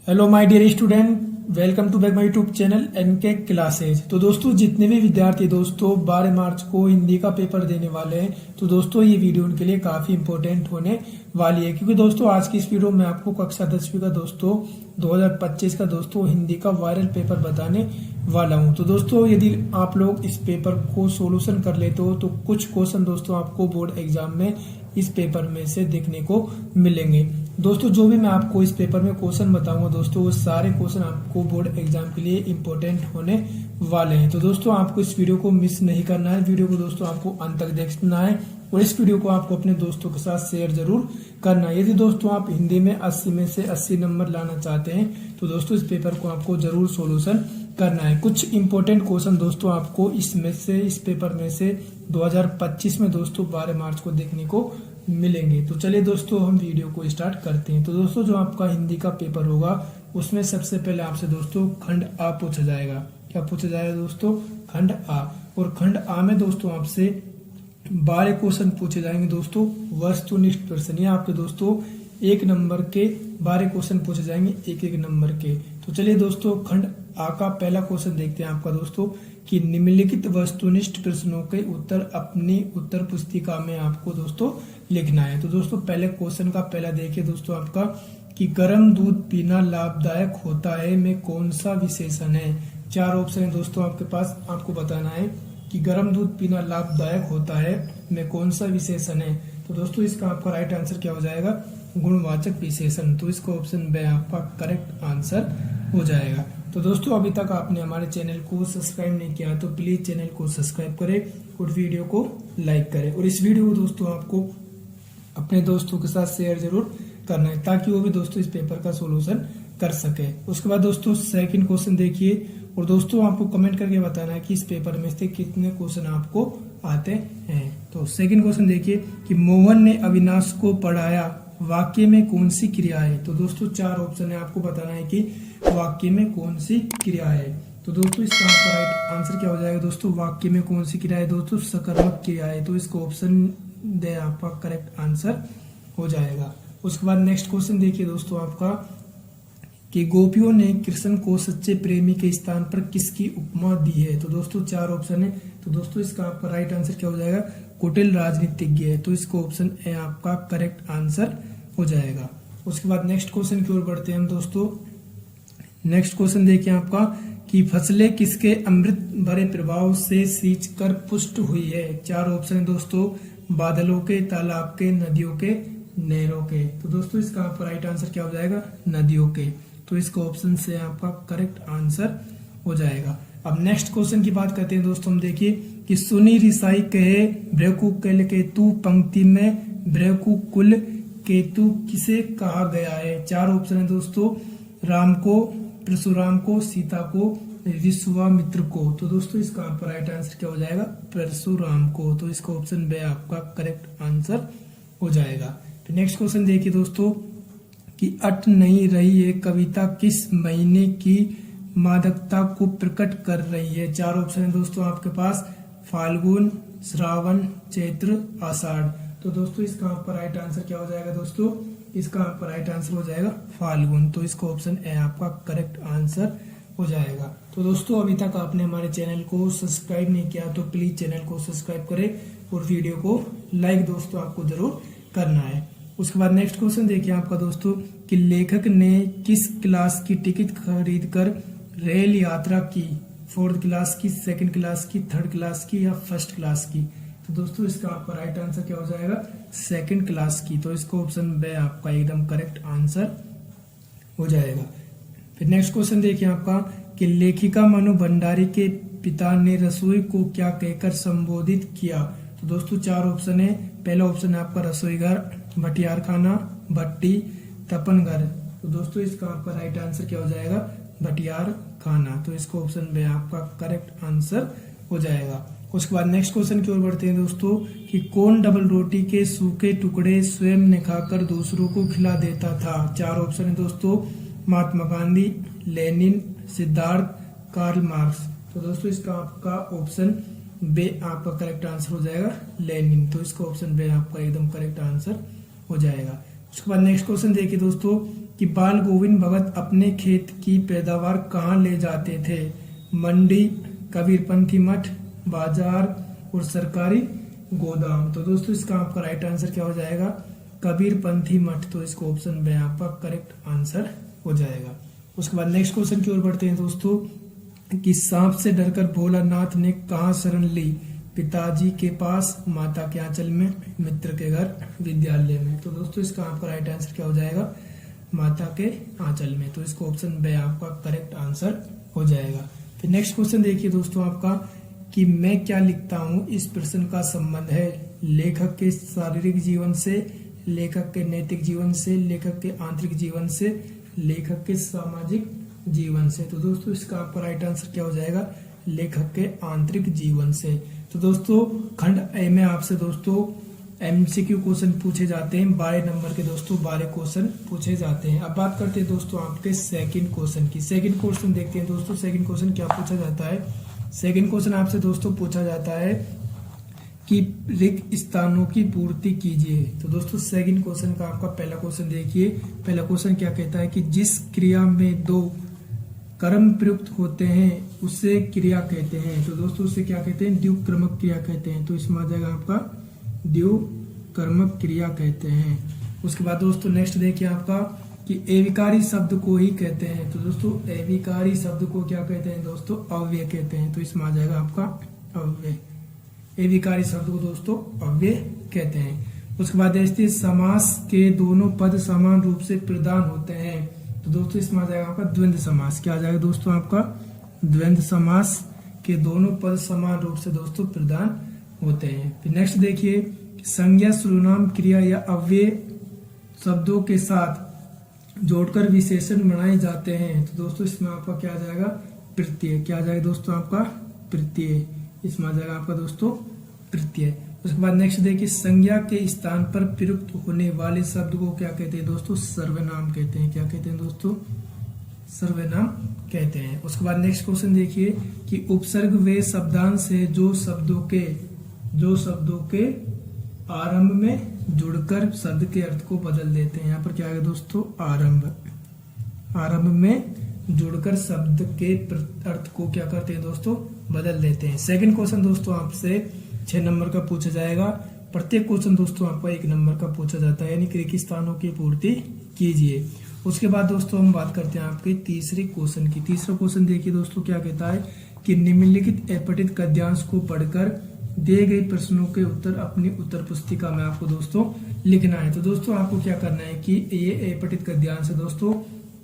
Hello my dear student, welcome to back my YouTube channel NK classes. तो दोस्तों, जितने भी विद्यार्थी दोस्तों 12 मार्च को हिंदी का पेपर देने वाले हैं, तो दोस्तों ये वीडियो उनके लिए काफी इंपॉर्टेंट होने वाली है, क्योंकि दोस्तों आज की इस वीडियो में आपको कक्षा 10वीं का दोस्तों 2025 का दोस्तों हिंदी का वायरल पेपर बताने वाला हूं। तो दोस्तों, यदि आप लोग इस पेपर को सोल्यूशन कर लेते हो तो कुछ क्वेश्चन दोस्तों आपको बोर्ड एग्जाम में इस पेपर में से देखने को मिलेंगे। दोस्तों, जो भी मैं आपको इस पेपर में क्वेश्चन बताऊंगा दोस्तों, वो सारे क्वेश्चन आपको बोर्ड एग्जाम के लिए इंपॉर्टेंट होने वाले हैं। तो दोस्तों, आपको इस वीडियो को मिस नहीं करना है। वीडियो को दोस्तों आपको अंत तक देखना है और इस वीडियो को आपको अपने दोस्तों के साथ शेयर जरूर करना है। यदि दोस्तों आप हिंदी में 80 में से 80 नंबर लाना चाहते हैं तो दोस्तों इस पेपर को आपको जरूर सोल्यूशन करना है। कुछ इंपॉर्टेंट क्वेश्चन दोस्तों आपको इस पेपर में से 2025 में दोस्तों 12 मार्च को देखने को मिलेंगे। तो चलिए दोस्तों, हम वीडियो को स्टार्ट करते हैं। तो दोस्तों, जो आपका हिंदी का पेपर होगा उसमें सबसे पहले आपसे दोस्तों खंड आ पूछा जाएगा। क्या पूछा जाएगा दोस्तों? खंड आ। और खंड आ में दोस्तों आपसे 12 क्वेश्चन पूछे जाएंगे दोस्तों वस्तुनिष्ठ प्रश्न। ये आपके दोस्तों 1 नंबर के 12 क्वेश्चन पूछे जाएंगे, एक नंबर के। तो चलिए दोस्तों, खंड आ का पहला क्वेश्चन देखते हैं आपका दोस्तों कि निम्नलिखित वस्तुनिष्ठ प्रश्नों के उत्तर अपनी उत्तर पुस्तिका में आपको दोस्तों लिखना है। तो दोस्तों, पहले क्वेश्चन का पहला देखिए दोस्तों आपका कि गर्म दूध पीना लाभदायक होता है में कौन सा विशेषण है। 4 ऑप्शन है दोस्तों आपके पास, आपको बताना है कि गर्म दूध पीना लाभदायक होता है में कौन सा विशेषण है। तो दोस्तों, इसका आपका राइट आंसर क्या हो जाएगा? गुणवाचक विशेषण। तो इसका ऑप्शन बी आपका करेक्ट आंसर हो जाएगा। तो दोस्तों, अभी तक आपने हमारे चैनल को सब्सक्राइब नहीं किया तो प्लीज चैनल को सब्सक्राइब करें और वीडियो को लाइक करें। और इस वीडियो को दोस्तों आपको अपने दोस्तों के साथ शेयर जरूर करना है ताकि वो भी दोस्तों इस पेपर का सोल्यूशन कर सके। उसके बाद दोस्तों सेकंड क्वेश्चन देखिए और दोस्तों आपको कमेंट करके बताना है कि इस पेपर में से कितने क्वेश्चन आपको आते हैं। तो सेकंड क्वेश्चन देखिए कि मोहन ने अविनाश को पढ़ाया वाक्य में कौन सी क्रिया है। तो दोस्तों 4 ऑप्शन है, आपको बताना है कि वाक्य में कौन सी क्रिया है। तो दोस्तों, इसका आपका राइट आंसर क्या हो जाएगा दोस्तों? वाक्य में कौन सी क्रिया है दोस्तों? सकर्मक क्रिया है। तो इसको ऑप्शन दे आपका करेक्ट आंसर हो जाएगा। उसके बाद नेक्स्ट क्वेश्चन देखिए दोस्तों आपका कि गोपियों ने कृष्ण को सच्चे प्रेमी के स्थान पर किसकी उपमा दी है। तो दोस्तों 4 ऑप्शन है। तो दोस्तों, इसका आपका राइट आंसर क्या हो जाएगा? कुटिल राजनीतिज्ञ है। तो इसको ऑप्शन ए आपका करेक्ट आंसर हो जाएगा। उसके बाद नेक्स्ट क्वेश्चन की ओर बढ़ते हैं हम दोस्तों। नेक्स्ट क्वेश्चन देखिए आपका कि फसलें किसके अमृत भरे प्रभाव से सींच कर पुष्ट हुई है। 4 ऑप्शन है दोस्तों, बादलों के, तालाब के, नदियों के, नहरों के। तो दोस्तों, इसका आपका राइट आंसर क्या हो जाएगा? नदियों के। तो इसका ऑप्शन से आपका करेक्ट आंसर हो जाएगा। अब नेक्स्ट क्वेश्चन की बात करते हैं दोस्तों, हम देखिए कि सुनी रिसाई कहे ब्रह्कु कल केतु पंक्ति में ब्रह्कु कुल केतु किसे कहा गया है। 4 ऑप्शन है दोस्तों, राम को, परशुराम को, सीता को, विश्वामित्र को। तो दोस्तों, इसका आपका राइट आंसर क्या हो जाएगा? परशुराम को। तो इसका ऑप्शन बी आपका करेक्ट आंसर हो जाएगा। फिर नेक्स्ट क्वेश्चन देखिए दोस्तों कि अट नहीं रही है कविता किस महीने की मादकता को प्रकट कर रही है। 4 ऑप्शन है दोस्तों आपके पास, फाल्गुन, श्रावण, चैत्र, आषाढ़। तो दोस्तों, इसका आपका राइट आंसर क्या हो जाएगा दोस्तों? इसका आपका राइट आंसर हो जाएगा फाल्गुन। तो इसका ऑप्शन ए आपका करेक्ट आंसर हो जाएगा। तो दोस्तों, अभी तक आपने हमारे चैनल को सब्सक्राइब नहीं किया तो प्लीज चैनल को सब्सक्राइब करें और वीडियो को लाइक दोस्तों आपको जरूर करना है। उसके बाद नेक्स्ट क्वेश्चन देखिए आपका दोस्तों कि लेखक ने किस क्लास की टिकट खरीद कर रेल यात्रा की। 4th क्लास की, 2nd क्लास की, 3rd क्लास की या 1st क्लास की। तो दोस्तों, इसका आपका राइट आंसर क्या हो जाएगा? 2nd क्लास की। तो इसका ऑप्शन बी आपका एकदम करेक्ट आंसर हो जाएगा। फिर नेक्स्ट क्वेश्चन देखिए आपका कि लेखिका मनु भंडारी के पिता ने रसोई को क्या कहकर संबोधित किया। तो दोस्तों 4 ऑप्शन है। पहला ऑप्शन है आपका रसोई घर, भटियार खाना, भट्टी, तपन घर। तो दोस्तों, इसका आपका राइट आंसर क्या हो जाएगा? भटियार खाना। तो इसका ऑप्शन बी आपका करेक्ट आंसर हो जाएगा। उसके बाद नेक्स्ट क्वेश्चन की ओर बढ़ते हैं दोस्तों कि कौन डबल रोटी के सूखे टुकड़े स्वयं ने खाकर दूसरों को खिला देता था। 4 ऑप्शन है दोस्तों, Mahatma Gandhi, Lenin, Siddhartha, Karl Marx. तो दोस्तों, इसका आपका ऑप्शन बी आपका करेक्ट आंसर हो जाएगा लेनिन। तो इसका ऑप्शन बी आपका एकदम करेक्ट आंसर हो जाएगा। उसके बाद नेक्स्ट क्वेश्चन देखिए दोस्तों कि बाल गोविंद भगत अपने खेत की पैदावार कहाँ ले जाते थे? मंडी, कबीरपंथी मठ, बाजार और सरकारी गोदाम। तो दोस्तों इसका आपका राइट आंसर क्या हो जाएगा? कबीरपंथी मठ। तो इसको ऑप्शन बी आपका करेक्ट आंसर हो जाएगा। उसके बाद नेक्स्ट क्वेश्चन की ओर बढ़ते हैं दोस्तों, कि सांप से डरकर भोलानाथ ने कहाँ शरण ली? पिताजी के पास, माता के आंचल में, मित्र के घर, विद्यालय में। तो दोस्तों इसका आपका राइट आंसर क्या हो जाएगा? माता के आंचल में। तो इसको ऑप्शन बी आपका करेक्ट आंसर हो जाएगा। फिर नेक्स्ट क्वेश्चन देखिए दोस्तों आपका, कि मैं क्या लिखता हूँ इस प्रश्न का संबंध है लेखक के शारीरिक जीवन से, लेखक के नैतिक जीवन से, लेखक के आंतरिक जीवन से, लेखक के सामाजिक जीवन से। तो दोस्तों इसका आपका राइट आंसर क्या हो जाएगा? लेखक के आंतरिक जीवन से। तो दोस्तों खंड ए में आपसे दोस्तों एमसीक्यू क्वेश्चन पूछे जाते हैं, 12 नंबर के दोस्तों 12 क्वेश्चन पूछे जाते हैं। अब बात करते हैं दोस्तों आपके सेकंड क्वेश्चन की। सेकंड क्वेश्चन देखते हैं दोस्तों, सेकंड क्वेश्चन क्या पूछा जाता है? सेकंड क्वेश्चन आपसे दोस्तों पूछा जाता है कि रिक्त स्थानों की पूर्ति कीजिए। तो दोस्तों सेकंड क्वेश्चन का आपका पहला क्वेश्चन देखिए। पहला क्वेश्चन क्या कहता है कि जिस क्रिया में 2 कर्म प्रयुक्त होते हैं उसे क्रिया कहते हैं। तो दोस्तों उसे क्या कहते हैं? द्विकर्मक क्रिया कहते हैं। तो इसमें आ जाएगा आपका द्विकर्मक क्रिया कहते हैं। उसके बाद दोस्तों नेक्स्ट देखिए आपका, कि एविकारी शब्द को ही कहते हैं। तो दोस्तों एविकारी शब्द को क्या कहते हैं दोस्तों? अव्यय कहते हैं। तो इसमें आ जाएगा आपका अव्यय। एविकारी शब्द को दोस्तों अव्यय कहते हैं। उसके बाद देखिए, समास के दोनों पद समान रूप से प्रदान होते हैं। तो दोस्तों इसमें आ जाएगा आपका द्वंद्व समास। क्या आ जाएगा दोस्तों आपका? द्वंद्व समास के दोनों पद समान रूप से दोस्तों प्रदान होते हैं। फिर नेक्स्ट देखिए, संज्ञा सर्वनाम क्रिया या अव्यय शब्दों के साथ जोड़कर विशेषण बनाए जाते हैं। तो दोस्तों इसमें आपका क्या आ जाएगा? प्रत्यय। क्या आ जाएगा दोस्तों आपका? प्रत्यय। इसमें आ जाएगा आपका दोस्तों प्रत्यय। उसके बाद नेक्स्ट देखिए, संज्ञा के स्थान पर प्रयुक्त होने वाले शब्द को क्या कहते हैं दोस्तों? सर्वनाम कहते हैं। क्या कहते हैं दोस्तों? सर्वनाम कहते हैं। उसके बाद नेक्स्ट क्वेश्चन देखिए, कि उपसर्ग वे शब्दांश है जो शब्दों के आरंभ में जुड़कर शब्द के अर्थ को बदल देते हैं। यहाँ पर क्या है दोस्तों? आरंभ में जुड़कर शब्द के अर्थ को क्या करते हैं दोस्तों? बदल देते हैं। सेकंड क्वेश्चन दोस्तों आपसे 6 नंबर का पूछा जाएगा। प्रत्येक क्वेश्चन दोस्तों आपका 1 नंबर का पूछा जाता है, यानी रिक्त स्थानों की पूर्ति कीजिए। उसके बाद दोस्तों हम बात करते हैं आपके तीसरे क्वेश्चन की। तीसरा क्वेश्चन देखिए दोस्तों क्या कहता है, कि निम्नलिखित अपठित गद्यांश को पढ़कर दिए गए प्रश्नों के उत्तर अपनी उत्तर पुस्तिका में आपको दोस्तों लिखना है। तो दोस्तों आपको क्या करना है कि ये अपठित गद्यांश है दोस्तों,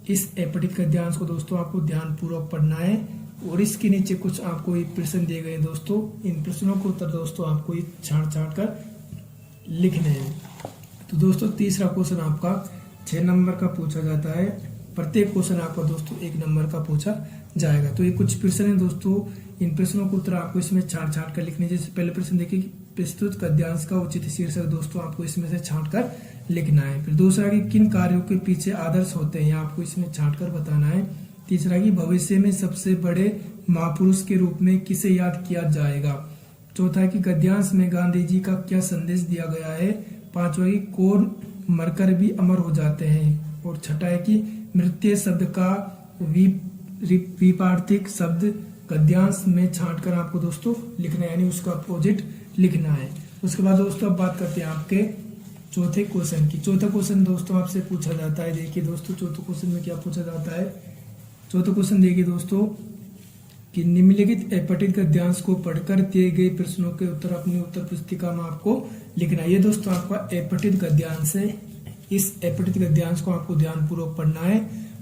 इस अपठित गद्यांश को दोस्तों आपको ध्यान पूर्वक पढ़ना है और इसके नीचे कुछ आपको ये प्रश्न दिए गए दोस्तों, इन प्रश्नों के उत्तर दोस्तों आपको ये छांट कर लिखने हैं। तो दोस्तों तीसरा क्वेश्चन आपका 6 नंबर का पूछा जाता है। प्रत्येक क्वेश्चन आपका दोस्तों 1 नंबर का पूछा जाएगा। तो ये कुछ प्रश्न है दोस्तों, इन प्रश्नों को उत्तर आपको इसमें छांट कर लिखने। जैसे पहले प्रश्न देखिए, प्रस्तुत गद्यांश का उचित शीर्षक दोस्तों आपको इसमें से छांट कर लिखना है। फिर दूसरा कि किन कार्यों के पीछे आदर्श होते हैं, आपको इसमें छांट कर बताना है। तीसरा कि भविष्य में सबसे बड़े महापुरुष के रूप में किसे याद किया जाएगा। चौथा कि गद्यांश में गांधी जी का क्या संदेश दिया गया है। पांचवा कि कौन मरकर भी अमर हो जाते हैं। और छठा है कि मृत्यु शब्द का विपार्थिक शब्द गद्यांश में छांटकर आपको दोस्तों लिखना है, यानी उसका अपोजिट लिखना है। उसके बाद दोस्तों अब बात करते हैं आपके चौथे क्वेश्चन की। चौथा क्वेश्चन दोस्तों आपसे पूछा जाता है। देखिए दोस्तों चौथे क्वेश्चन में क्या पूछा जाता है। चौथा क्वेश्चन देखिए दोस्तों, कि निम्नलिखित अपठित गद्यांश को पढ़कर दिए गए प्रश्नों के उत्तर अपनी उत्तर पुस्तिका में आपको लिखना है। ये दोस्तों आपका अपठित गद्यांश है। इस अपठित गद्यांश को आपको ध्यान पूर्वक पढ़ना है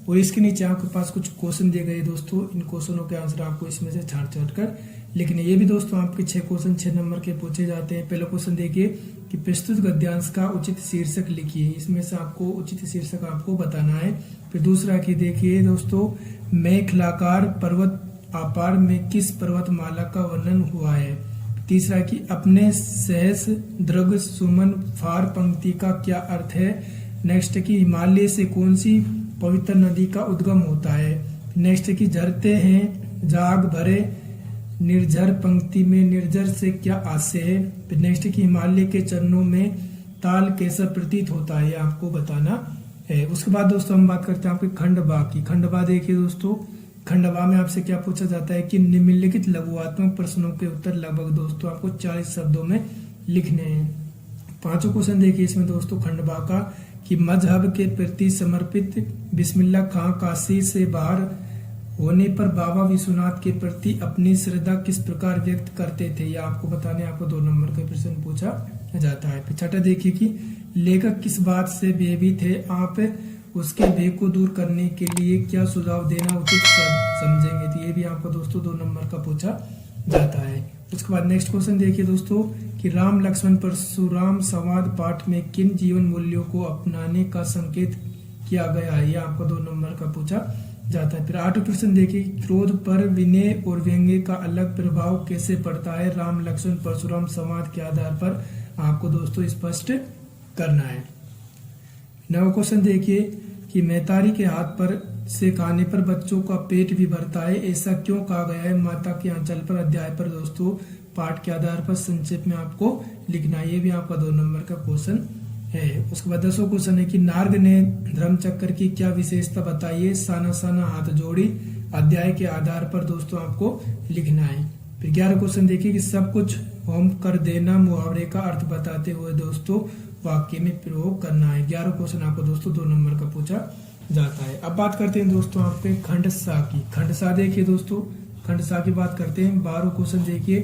और इसके नीचे आपके पास कुछ क्वेश्चन दिए गए दोस्तों, इन क्वेश्चनों के आंसर आपको इसमें से छांट कर लिखने। ये भी दोस्तों आपके 6 क्वेश्चन 6 नंबर के पूछे जाते हैं। पहला क्वेश्चन देखिए, कि प्रस्तुत गद्यांश का उचित शीर्षक लिखिए। इसमें से आपको उचित शीर्षक आपको बताना है। फिर दूसरा कि देखिए दोस्तों, मेखलाकार पर्वत आपार में किस पर्वतमाला का वर्णन हुआ है। तीसरा कि अपने सहस दृग सुमन फार पंक्ति का क्या अर्थ है। नेक्स्ट कि हिमालय से कौन सी पवित्र नदी का उद्गम होता है। नेक्स्ट कि झरते हैं जाग भरे निर्झर पंक्ति में निर्झर से क्या आशय है। फिर नेक्स्ट कि हिमालय के चरणों में ताल कैसा प्रतीत होता है, आपको बताना है। उसके बाद दोस्तों हम बात करते हैं आपके खंड बा की। खंड बा देखिए दोस्तों, खंड बा में आपसे क्या पूछा जाता है कि निम्नलिखित लघुवात्मक प्रश्नों के उत्तर लगभग दोस्तों आपको 40 शब्दों में लिखने हैं। पांचों क्वेश्चन देखिए इसमें दोस्तों खंड बा का कि मजहब के प्रति समर्पित बिस्मिल्लाह खां काशी से बाहर होने पर बाबा विश्वनाथ के प्रति अपनी श्रद्धा किस प्रकार व्यक्त करते थे, यह आपको बताने आपको 2 नंबर का प्रश्न पूछा जाता है। फिर छठा देखिए कि लेखक किस बात से भयभीत है, आप उसके भय को दूर करने के लिए क्या सुझाव देना उचित समझेंगे, तो ये भी आपको दोस्तों 2 नंबर का पूछा जाता है। उसके बाद नेक्स्ट क्वेश्चन देखिए दोस्तों कि राम लक्ष्मण परशुराम संवाद पाठ में किन जीवन मूल्यों को अपनाने का संकेत किया गया है, यह आपको 2 नंबर का पूछा जाता है। फिर 8वां प्रश्न देखिए क्रोध पर विनय और व्यंग्य का अलग प्रभाव कैसे पड़ता है, राम लक्ष्मण परशुराम संवाद के आधार पर आपको दोस्तों स्पष्ट करना है। 9वां क्वेश्चन देखिए कि मैतारी के हाथ पर से खाने पर बच्चों का पेट भी भरता है, ऐसा क्यों कहा गया है, माता के आंचल पर अध्याय पर दोस्तों पाठ के आधार पर संक्षेप में आपको लिखना है, ये भी आपका 2 नंबर का क्वेश्चन है। उसके बाद 10वां क्वेश्चन है कि नारद ने धर्म चक्र की क्या विशेषता बताइए, साना साना हाथ जोड़ी अध्याय के आधार पर दोस्तों आपको लिखना है। फिर 11वां क्वेश्चन देखिए कि सब कुछ होम कर देना मुहावरे का अर्थ बताते हुए दोस्तों वाक्य में प्रयोग करना है। 11वां क्वेश्चन आपको दोस्तों 2 नंबर का पूछा जाता है। अब बात करते हैं दोस्तों आपके खंड सा की। खंड सा देखिए दोस्तों, खंड सा की बात करते हैं। 12वां क्वेश्चन देखिए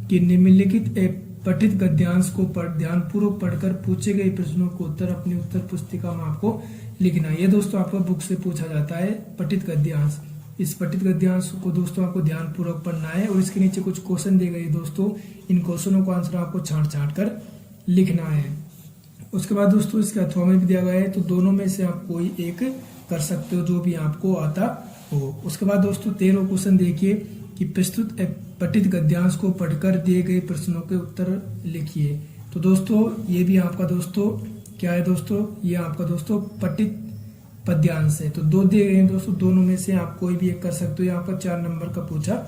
कि निम्नलिखित पठित गद्यांश को ध्यानपूर्वक पढ़कर पूछे गए प्रश्नों को उत्तर अपनी उत्तर पुस्तिका में आपको लिखना है। ये दोस्तों आपको बुक से पूछा जाता है पठित गद्यांश। इस पठित गद्यांश को दोस्तों आपको ध्यानपूर्वक पढ़ना है और इसके नीचे कुछ क्वेश्चन दिए गए दोस्तों, इन क्वेश्चनों को आंसर आपको छांट कर लिखना है। उसके बाद दोस्तों इसके अथवा में भी दिया गया है, तो दोनों में से आप कोई एक कर सकते हो जो भी आपको आता हो। उसके बाद दोस्तों 13वां क्वेश्चन देखिए कि प्रस्तुत पठित गद्यांश को पढ़कर दिए गए प्रश्नों के उत्तर लिखिए। तो दोस्तों ये भी आपका दोस्तों क्या है दोस्तों, ये आपका दोस्तों पठित पद्यांश है। तो 2 दिए गए हैं दोस्तों, दोनों में से आप कोई भी एक कर सकते हो, यहाँ पर 4 नंबर का पूछा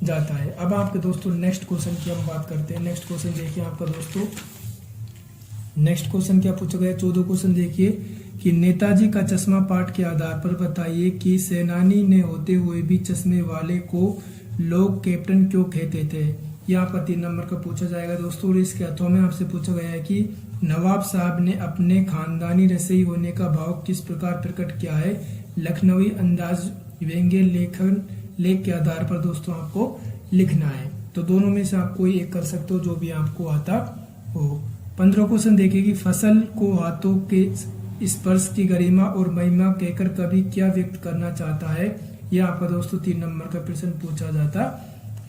जाता है। अब आपके दोस्तों नेक्स्ट क्वेश्चन की हम बात करते हैं। नेक्स्ट क्वेश्चन देखिए आपका दोस्तों, नेक्स्ट क्वेश्चन क्या पूछा गया, 14वां क्वेश्चन देखिए कि नेताजी का चश्मा पाठ के आधार पर बताइए कि सेनानी ने होते हुए भी चश्मे वाले को लोग कैप्टन क्यों कहते थे, यह आपका 3 नंबर का पूछा जाएगा दोस्तों। और इसके अथवा में आपसे पूछा गया है कि नवाब साहब ने अपने खानदानी रसोई होने का भाव किस प्रकार प्रकट किया है, लखनवी अंदाज व्यंग्य लेख के आधार पर दोस्तों आपको लिखना है। तो दोनों में से आप कोई एक कर सकते हो जो भी आपको आता हो। 15वां क्वेश्चन देखिए कि फसल को हाथों के स्पर्श की गरिमा और महिमा कहकर कवि क्या व्यक्त करना चाहता है, यह आपका दोस्तों 3 नंबर का प्रश्न पूछा जाता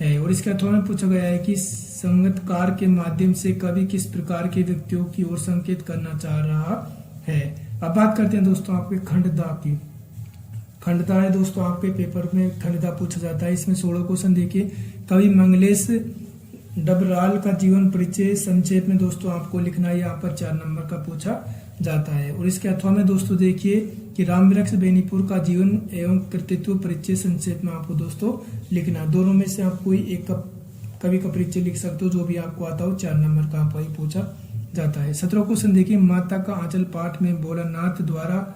है। और इसके अथवा में पूछा गया है कि संगतकार के माध्यम से कवि किस प्रकार के व्यक्तियों की ओर संकेत करना चाह रहा है। अब बात करते हैं दोस्तों आपके खंडदा की। खंडदा है दोस्तों आपके पेपर में खंडदा पूछा जाता है। इसमें 16 क्वेश्चन देखिए। कवि मंगलेश डबराल का जीवन परिचय संक्षेप में दोस्तों आपको लिखना है, यहाँ पर 4 नंबर का पूछा जाता है। और इसके अथवा में दोस्तों देखिए कि रामवृक्ष बेनीपुर का जीवन एवं कृतित्व परिचय संक्षेप में आपको दोस्तों लिखना। दोनों में से आप कोई एक कवि का परिचय लिख सकते हो जो भी आपको आता हो, 4 नंबर का आपको पूछा जाता है। 17वां क्वेश्चन देखिए माता का आंचल पाठ में भोलानाथ द्वारा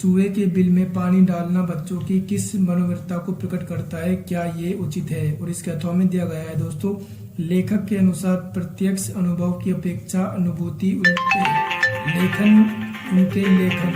चूहे के बिल में पानी डालना बच्चों की किस मनोवृत्ता को प्रकट करता है, क्या ये उचित है। और इसके अथवा में दिया गया है दोस्तों लेखक के अनुसार प्रत्यक्ष अनुभव की अपेक्षा अनुभूति उनके लेखन